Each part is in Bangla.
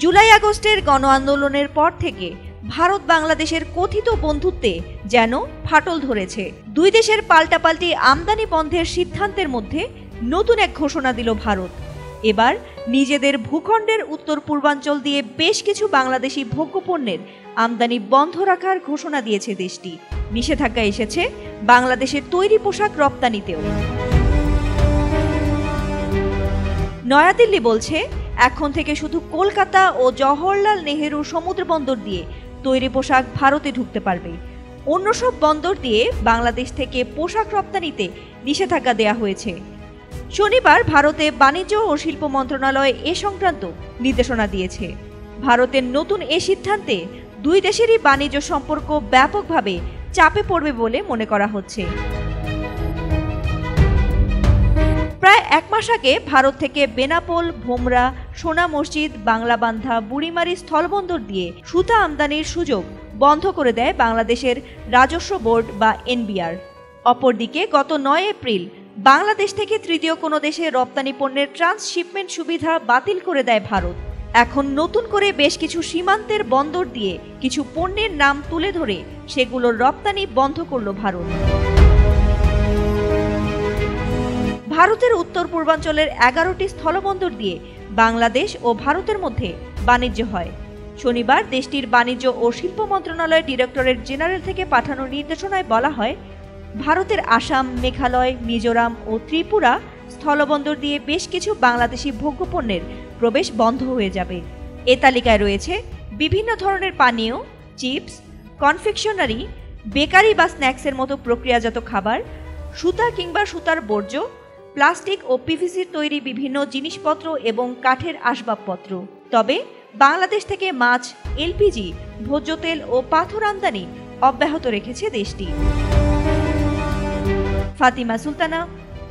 জুলাই আগস্টের গণ আন্দোলনের পর থেকে ভারত বাংলাদেশের কথিত বন্ধুত্বে যেন ফাটল ধরেছে। দুই দেশের পাল্টাপাল্টি আমদানি বন্ধের সিদ্ধান্তের মধ্যে নতুন এক ঘোষণা দিল ভারত। এবার নিজেদের ভূখণ্ডের উত্তর পূর্বাঞ্চল দিয়ে বেশ কিছু বাংলাদেশি ভোগ্যপণ্যের আমদানি বন্ধ রাখার ঘোষণা দিয়েছে দেশটি। নিষেধাজ্ঞা এসেছে বাংলাদেশের তৈরি পোশাক রপ্তানিতেও। নয়াদিল্লি বলছে, এখন থেকে শুধু কলকাতা ও জওহরলাল নেহেরু সমুদ্র বন্দর দিয়ে তৈরি পোশাক ভারতে ঢুকতে পারবে। অন্য সব বন্দর দিয়ে বাংলাদেশ থেকে পোশাক রপ্তানিতে নিষেধাজ্ঞা দেওয়া হয়েছে। শনিবার ভারতে বাণিজ্য ও শিল্প মন্ত্রণালয় এ সংক্রান্ত নির্দেশনা দিয়েছে। ভারতের নতুন এ সিদ্ধান্তে দুই দেশেরই বাণিজ্য সম্পর্ক ব্যাপকভাবে চাপে পড়বে বলে মনে করা হচ্ছে। প্রায় এক মাস আগে ভারত থেকে বেনাপোল, ভোমরা, সোনা মসজিদ, বাংলাবান্ধা, বুড়িমারি স্থলবন্দর দিয়ে সুতা আমদানির সুযোগ বন্ধ করে দেয় বাংলাদেশের রাজস্ব বোর্ড বা এনবিআর। অপরদিকে গত 9 এপ্রিল বাংলাদেশ থেকে তৃতীয় কোনো দেশে রপ্তানি পণ্যের ট্রান্সশিপমেন্ট সুবিধা বাতিল করে দেয় ভারত। এখন নতুন করে বেশ কিছু সীমান্তের বন্দর দিয়ে কিছু পণ্যের নাম তুলে ধরে সেগুলোর রপ্তানি বন্ধ করল ভারত। ভারতের উত্তর পূর্বাঞ্চলের 11টি স্থলবন্দর দিয়ে বাংলাদেশ ও ভারতের মধ্যে বাণিজ্য হয়। শনিবার দেশটির বাণিজ্য ও শিল্প মন্ত্রণালয়ের ডিরেক্টরেট জেনারেল থেকে পাঠানো নির্দেশনায় বলা হয়, ভারতের আসাম, মেঘালয়, মিজোরাম ও ত্রিপুরা স্থলবন্দর দিয়ে বেশ কিছু বাংলাদেশি ভোগ্যপণ্যের প্রবেশ বন্ধ হয়ে যাবে। এ তালিকায় রয়েছে বিভিন্ন ধরনের পানীয়, চিপস, কনফেকশনারি, বেকারি বা স্ন্যাক্সের মতো প্রক্রিয়াজাত খাবার, সুতা কিংবা সুতার বর্জ্য, প্লাস্টিক ও পিভিসির তৈরি বিভিন্ন জিনিসপত্র এবং কাঠের আসবাবপত্র। তবে বাংলাদেশ থেকে মাছ, এলপিজি, ভোজ্য তেল ও পাথর আমদানি অব্যাহত রেখেছে দেশটি। ফাতিমা সুলতানা,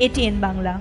এটিএন বাংলা।